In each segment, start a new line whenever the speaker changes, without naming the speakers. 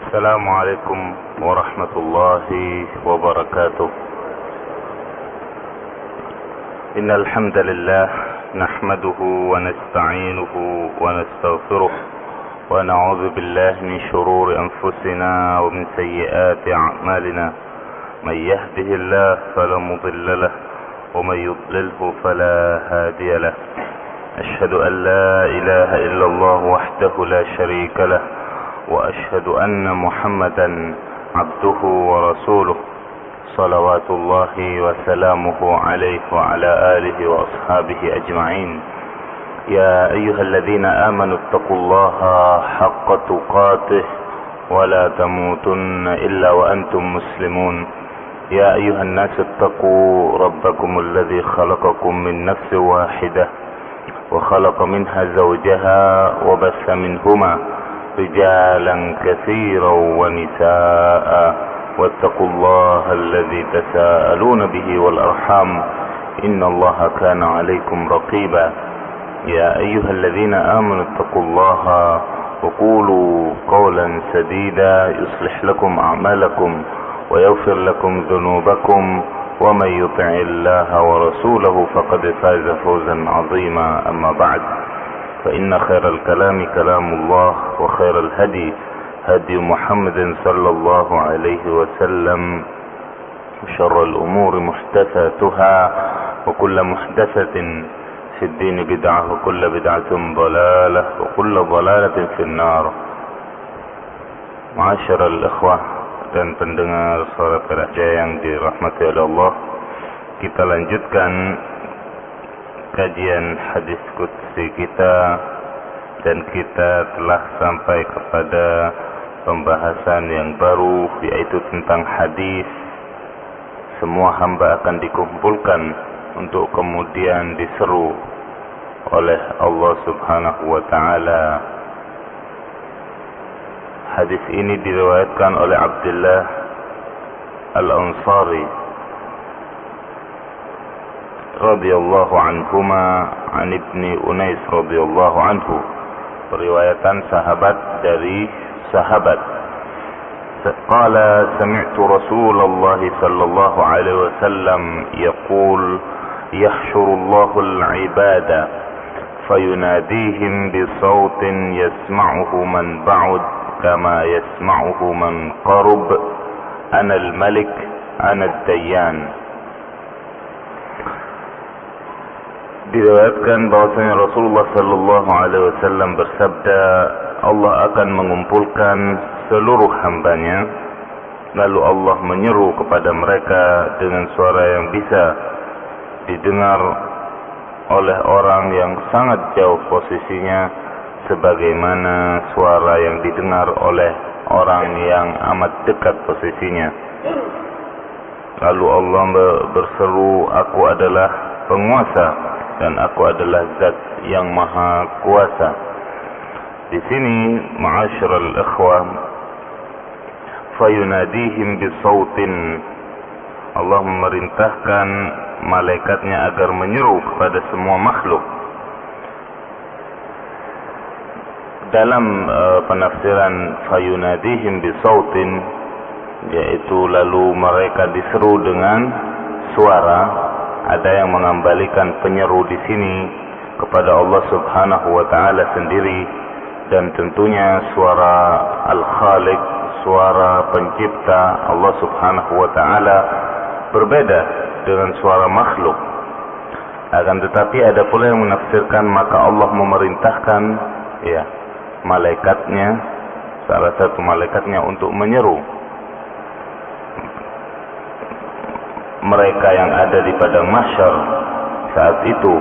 السلام عليكم ورحمة الله وبركاته. إن الحمد لله نحمده ونستعينه ونستغفره ونعوذ بالله من شرور أنفسنا ومن سيئات أعمالنا. من يهده الله فلا مضل له ومن يضلله فلا هادي له. أشهد أن لا إله إلا الله وحده لا شريك له وأشهد أن محمدا عبده ورسوله صلوات الله وسلامه عليه وعلى آله وأصحابه أجمعين. يا أيها الذين آمنوا اتقوا الله حق تقاته ولا تموتن إلا وأنتم مسلمون. يا أيها الناس اتقوا ربكم الذي خلقكم من نفس واحدة وخلق منها زوجها وبث منهما رجالا كثيرا ونساء واتقوا الله الذي تساءلون به والأرحام إن الله كان عليكم رقيبا. يا أيها الذين آمنوا اتقوا الله وقولوا قولا سديدا يصلح لكم أعمالكم ويغفر لكم ذنوبكم ومن يطع الله ورسوله فقد فاز فوزا عظيما. أما بعد فإن خير الكلام كلام الله وخير الهدي هدي محمد صلى الله عليه وسلم وشر الأمور محدثاتها وكل محدثة في الدين بدعة وكل بدعة ضلالة وكل ضلالة في النار. Ma'asyiral ikhwah dan pendengar suara Peraja yang dirahmati oleh Allah, kita lanjutkan kajian hadis qudsi kita dan kita telah sampai kepada pembahasan yang baru, yaitu tentang hadis semua hamba akan dikumpulkan untuk kemudian diseru oleh Allah Subhanahu wa taala. Hadis ini diriwayatkan oleh Abdullah Al-Ansari radhiyallahu anhuma an Ibni Unais radhiyallahu anhu, periwayatan sahabat dari sahabat. Qala sami'tu Rasulullah sallallahu alaihi wasallam yaqul yahshuru Allahu al-ibada fayunadihim bi sautin yasma'uhu man ba'ud kama yasma'uhu man qarub ana al-malik ana ad-dayyan. Diriwayatkan bahwasanya Rasulullah sallallahu alaihi wasallam bersabda, Allah akan mengumpulkan seluruh hambanya, lalu Allah menyeru kepada mereka dengan suara yang bisa didengar oleh orang yang sangat jauh posisinya, sebagaimana suara yang didengar oleh orang yang amat dekat posisinya. Lalu Allah berseru, aku adalah penguasa dan aku adalah zat yang maha kuasa. Di sini ma'asyiral ikhwah, fayunadihim bisautin, Allah memerintahkan malaikatnya agar menyeru kepada semua makhluk. Dalam penafsiran fayunadihim bisautin, yaitu lalu mereka diseru dengan suara. Ada yang mengembalikan penyeru di sini kepada Allah Subhanahu wa taala sendiri, dan tentunya suara Al-Khaliq, suara pencipta Allah Subhanahu wa taala berbeda dengan suara makhluk. Akan tetapi ada pula yang menafsirkan maka Allah memerintahkan malaikatnya, salah satu malaikatnya untuk menyeru mereka yang ada di padang mahsyar saat itu.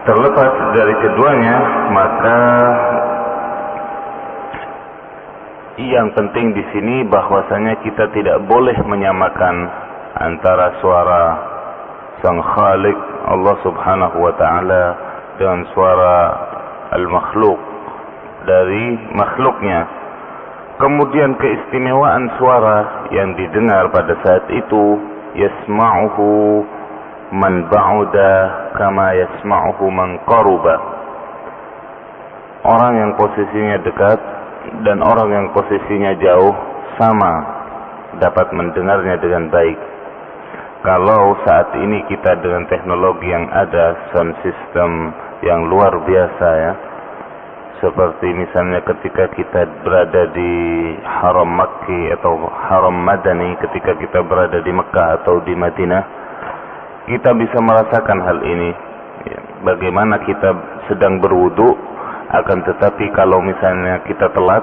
Terlepas dari keduanya, maka yang penting di sini bahwasanya kita tidak boleh menyamakan antara suara Sang Khalik Allah Subhanahu wa taala dengan suara al-makhluk dari makhluknya. Kemudian keistimewaan suara yang didengar pada saat itu, yasma'uhu man ba'uda kama yasma'uhu man qaruba. Orang yang posisinya dekat dan orang yang posisinya jauh sama dapat mendengarnya dengan baik. Kalau saat ini kita dengan teknologi yang ada, sound system yang luar biasa ya, seperti misalnya ketika kita berada di Haram Makki atau Haram Madani, ketika kita berada di Mekah atau di Madinah, kita bisa merasakan hal ini ya, bagaimana kita sedang berwudu, akan tetapi kalau misalnya kita telat,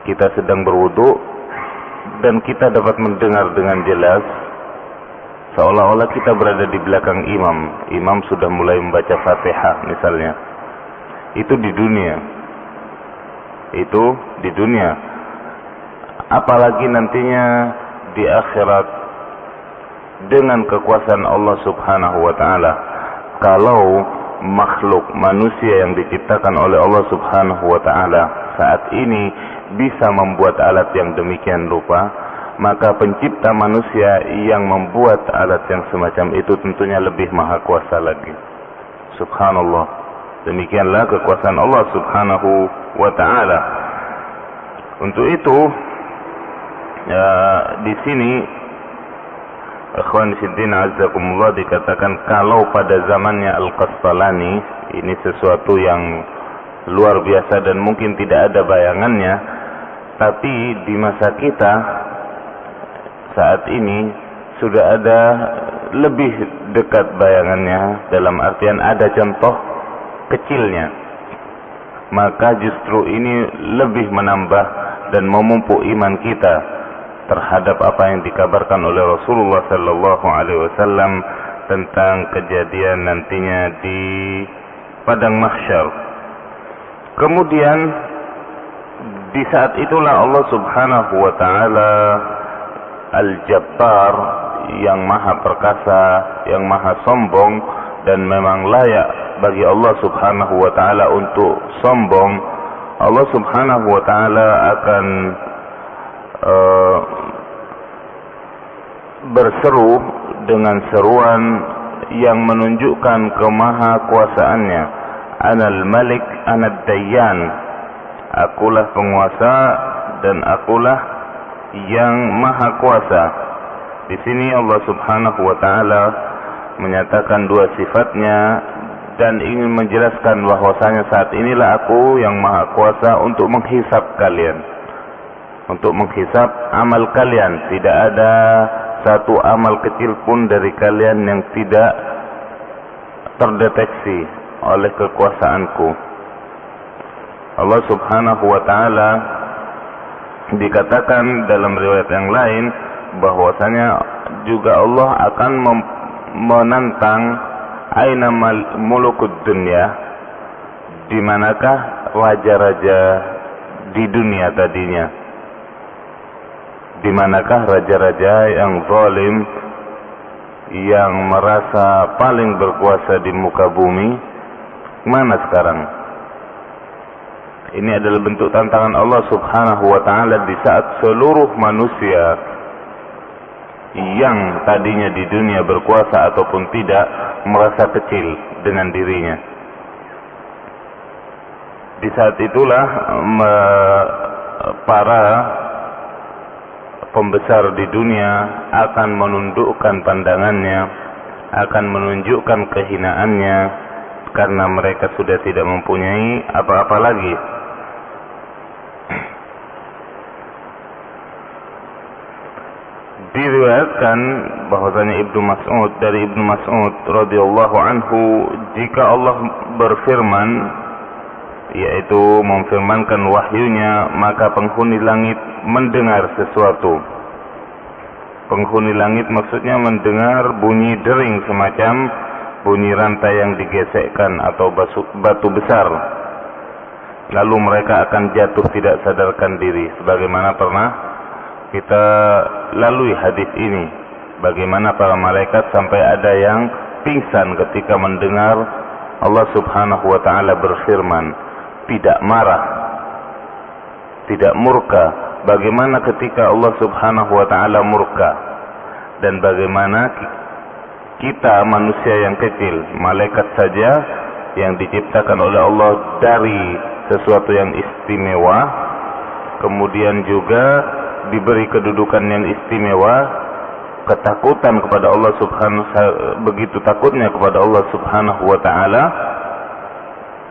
kita sedang berwudu dan kita dapat mendengar dengan jelas, seolah-olah kita berada di belakang imam. Imam sudah mulai membaca Fatihah misalnya. Itu di dunia. Itu di dunia. Apalagi nantinya di akhirat dengan kekuasaan Allah Subhanahu wa taala. Kalau makhluk manusia yang diciptakan oleh Allah Subhanahu wa taala saat ini bisa membuat alat yang demikian rupa, maka pencipta manusia yang membuat alat yang semacam itu tentunya lebih maha kuasa lagi. Subhanallah. Demikianlah kekuasaan Allah Subhanahu wa ta'ala. Untuk itu ya, di sini ikhwan fillah azzakumullah dikatakan kalau pada zamannya Al-Qastalani, ini sesuatu yang luar biasa dan mungkin tidak ada bayangannya, tapi di masa kita saat ini sudah ada lebih dekat bayangannya, dalam artian ada contoh kecilnya, maka justru ini lebih menambah dan memupuk iman kita terhadap apa yang dikabarkan oleh Rasulullah sallallahu alaihi wasallam tentang kejadian nantinya di padang mahsyar. Kemudian di saat itulah Allah Subhanahu wa taala Al-Jabbar, yang maha perkasa, yang maha sombong, dan memang layak bagi Allah Subhanahu wa ta'ala untuk sombong. Allah Subhanahu wa ta'ala akan berseru dengan seruan yang menunjukkan kemahakuasaannya. Anal Malik, Anad Dayyan. Akulah penguasa dan akulah yang maha kuasa. Di sini Allah Subhanahu wa ta'ala menyatakan dua sifatnya dan ingin menjelaskan bahwasanya saat inilah aku yang maha kuasa untuk menghisap kalian, untuk menghisap amal kalian. Tidak ada satu amal kecil pun dari kalian yang tidak terdeteksi oleh kekuasaanku. Allah Subhanahu wa ta'ala dikatakan dalam riwayat yang lain bahwasanya juga Allah akan menantang aina mulukud dunya, di manakah raja-raja di dunia tadinya, di manakah raja-raja yang zalim, yang merasa paling berkuasa di muka bumi, mana sekarang? Ini adalah bentuk tantangan Allah Subhanahu wa ta'ala di saat seluruh manusia yang tadinya di dunia berkuasa ataupun tidak merasa kecil dengan dirinya. Di saat itulah para pembesar di dunia akan menundukkan pandangannya, akan menunjukkan kehinaannya, karena mereka sudah tidak mempunyai apa-apa lagi. Diriwayatkan bahwasanya dari Ibnu Mas'ud radhiyallahu anhu, jika Allah berfirman, yaitu memfirmankan wahyunya, maka penghuni langit mendengar sesuatu. Penghuni langit maksudnya mendengar bunyi dering semacam bunyi rantai yang digesekkan atau batu besar. Lalu mereka akan jatuh tidak sadarkan diri, sebagaimana pernah kita lalui hadis ini, bagaimana para malaikat sampai ada yang pingsan ketika mendengar Allah Subhanahu wa ta'ala berfirman, tidak marah, tidak murka. Bagaimana ketika Allah Subhanahu wa ta'ala murka, dan bagaimana kita manusia yang kecil, malaikat saja yang diciptakan oleh Allah dari sesuatu yang istimewa, kemudian juga diberi kedudukan yang istimewa, ketakutan kepada Allah Subhanahu, begitu takutnya kepada Allah Subhanahu wa taala.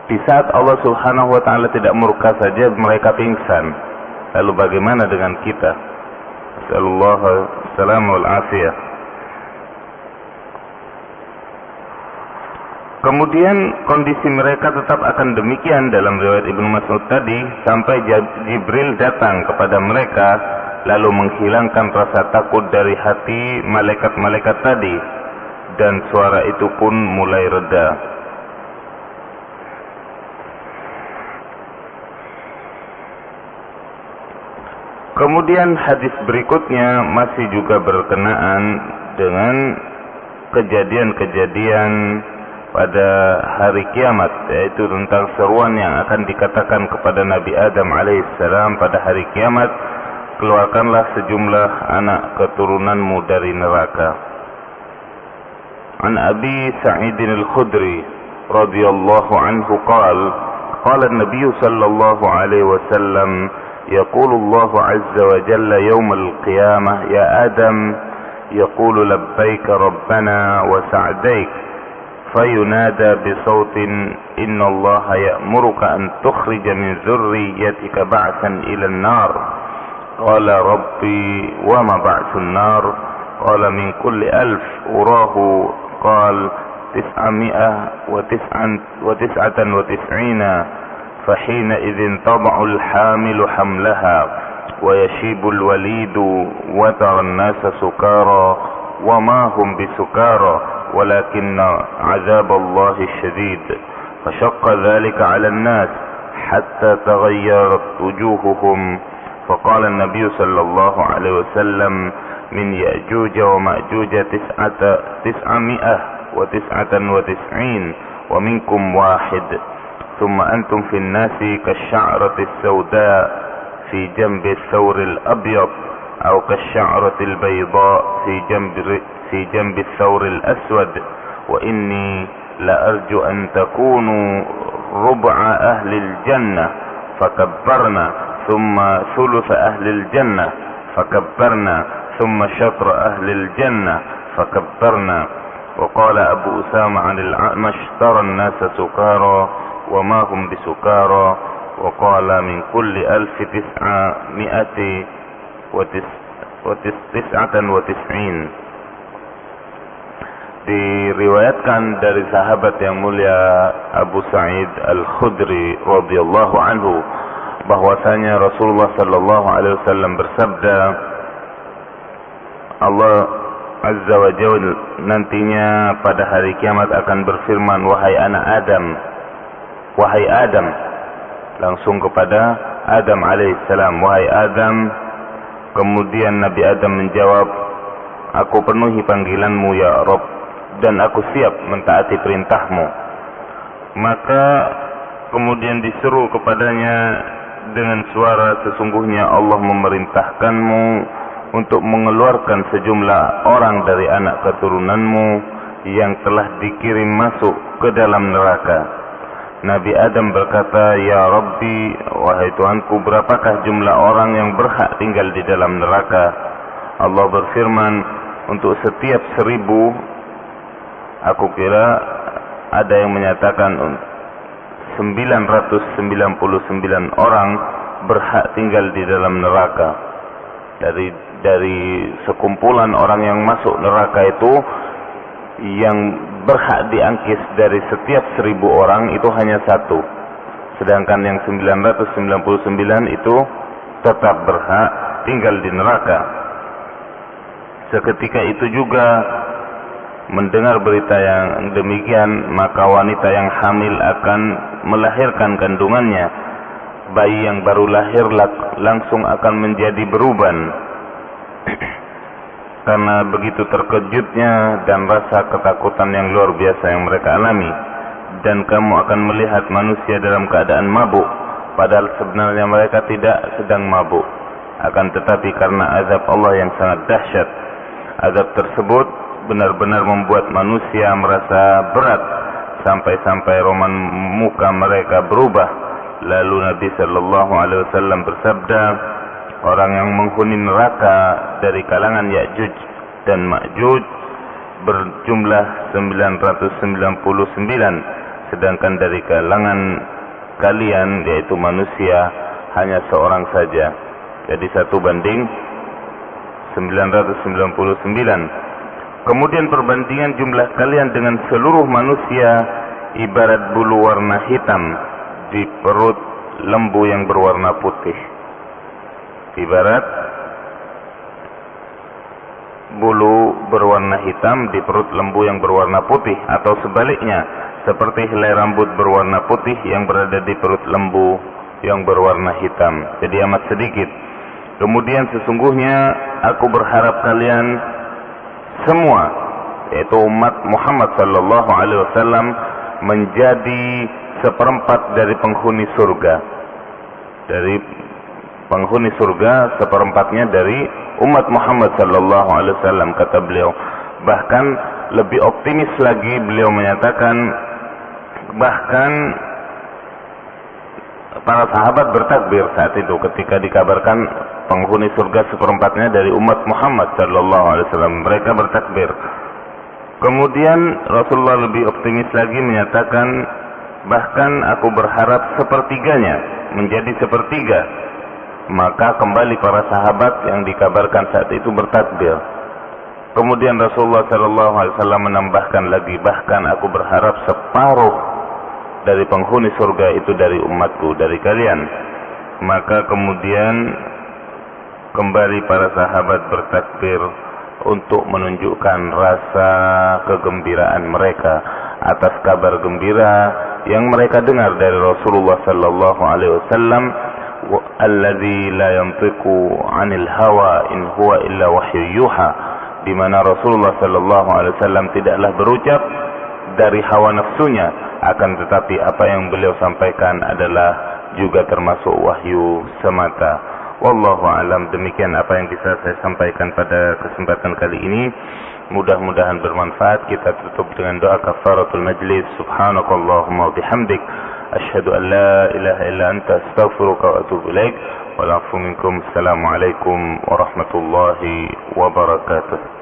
Di saat Allah Subhanahu wa taala tidak murka saja mereka pingsan. Lalu bagaimana dengan kita? Sallallahu alaihi wal afiyah. Kemudian kondisi mereka tetap akan demikian dalam riwayat Ibnu Mas'ud tadi, sampai Jibril datang kepada mereka lalu menghilangkan rasa takut dari hati malaikat-malaikat tadi, dan suara itu pun mulai reda. Kemudian hadis berikutnya masih juga berkenaan dengan kejadian-kejadian pada hari kiamat, yaitu tentang seruan yang akan dikatakan kepada Nabi Adam alaihissalam pada hari kiamat, keluarkanlah sejumlah anak keturunanmu dari neraka. An Abi Sa'id al-Khudri radhiyallahu anhu qala an-nabiy sallallahu alaihi wasallam يقول الله عز وجل يوم القيامة يا آدم يقول لبيك ربنا وسعديك فينادى بصوت إن الله يأمرك أن تخرج من ذريتك بعثا إلى النار قال ربي وما بعث النار قال من كل 1000 أراه قال 999 فحينئذ تضع الحامل حملها ويشيب الوليد وترى الناس سكارى وما هم بسكارى ولكن عذاب الله الشديد فشق ذلك على الناس حتى تغيرت وجوههم فقال النبي صلى الله عليه وسلم من يأجوج ومأجوج 999 ومنكم واحد ثم أنتم في الناس كالشعرة السوداء في جنب الثور الأبيض أو كالشعرة البيضاء في جنب الثور الأسود وإني لأرجو أن تكونوا ربع أهل الجنة فكبرنا ثم ثلث أهل الجنة فكبرنا ثم شطر أهل الجنة فكبرنا وقال أبو أسامة عن الأعمش ترى الناس سكارى وما هم بسكارى وقال من كل 1999. Diriwayatkan dari sahabat yang mulia Abu Sa'id al-Khudri radhiyallahu anhu bahwasanya Rasulullah sallallahu alaihi wasallam bersabda, Allah Azza wa Jalla nantinya pada hari kiamat akan berfirman, wahai anak Adam, wahai Adam, langsung kepada Adam alaihissalam, wahai Adam. Kemudian Nabi Adam menjawab, aku penuhi panggilanmu ya Rabb, dan aku siap mentaati perintahmu. Maka kemudian diseru kepadanya dengan suara, sesungguhnya Allah memerintahkanmu untuk mengeluarkan sejumlah orang dari anak keturunanmu yang telah dikirim masuk ke dalam neraka. Nabi Adam berkata, ya Rabbi, wahai Tuhanku, berapakah jumlah orang yang berhak tinggal di dalam neraka? Allah berfirman, untuk setiap 1000, aku kira ada yang menyatakan 999 orang berhak tinggal di dalam neraka. Dari sekumpulan orang yang masuk neraka itu, yang berhak diangkis dari setiap 1000 orang itu hanya 1. Sedangkan yang 999 itu tetap berhak tinggal di neraka. Seketika itu juga mendengar berita yang demikian, maka wanita yang hamil akan melahirkan kandungannya. Bayi yang baru lahir langsung akan menjadi beruban karena begitu terkejutnya dan rasa ketakutan yang luar biasa yang mereka alami. Dan kamu akan melihat manusia dalam keadaan mabuk, padahal sebenarnya mereka tidak sedang mabuk. Akan tetapi karena azab Allah yang sangat dahsyat, azab tersebut benar-benar membuat manusia merasa berat, sampai-sampai roman muka mereka berubah Lalu Nabi sallallahu alaihi wasallam bersabda, orang yang menghuni neraka dari kalangan Ya'juj dan Ma'juj berjumlah 999, sedangkan dari kalangan kalian yaitu manusia hanya seorang saja. Jadi 1:999. Kemudian perbandingan jumlah kalian dengan seluruh manusia ibarat bulu warna hitam di perut lembu yang berwarna putih. Ibarat bulu berwarna hitam di perut lembu yang berwarna putih, atau sebaliknya, seperti helai rambut berwarna putih yang berada di perut lembu yang berwarna hitam. Jadi amat sedikit. Kemudian sesungguhnya aku berharap kalian semua, yaitu umat Muhammad sallallahu alaihi wasallam, menjadi seperempat dari penghuni surga. Dari penghuni surga, seperempatnya dari umat Muhammad sallallahu alaihi wasallam, kata beliau. Bahkan lebih optimis lagi beliau menyatakan, bahkan para sahabat bertakbir saat itu ketika dikabarkan penghuni surga seperempatnya dari umat Muhammad sallallahu alaihi wasallam. Mereka bertakbir. Kemudian Rasulullah lebih optimis lagi menyatakan, bahkan aku berharap sepertiganya menjadi sepertiga. Maka kembali para sahabat yang dikabarkan saat itu bertakbir. Kemudian Rasulullah sallallahu alaihi wasallam menambahkan lagi, bahkan aku berharap separuh dari penghuni surga itu dari umatku, dari kalian. Maka kemudian kembali para sahabat bertakbir untuk menunjukkan rasa kegembiraan mereka atas kabar gembira yang mereka dengar dari Rasulullah sallallahu alaihi wasallam, alladzi la yantiqu 'anil hawa in huwa illa wahyu yuha, di mana Rasulullah sallallahu alaihi wasallam tidaklah berucap dari hawa nafsunya, akan tetapi apa yang beliau sampaikan adalah juga termasuk wahyu semata. Wallahu alam. Demikian apa yang bisa saya sampaikan pada kesempatan kali ini. Mudah-mudahan bermanfaat. Kita tutup dengan doa kafaratul majlis. Subhanakallahumma wa bihamdik, asyhadu an la ilaha illa anta, astaghfiruka wa atubu ilaik. Wal afu minkum. Assalamualaikum warahmatullahi wabarakatuh.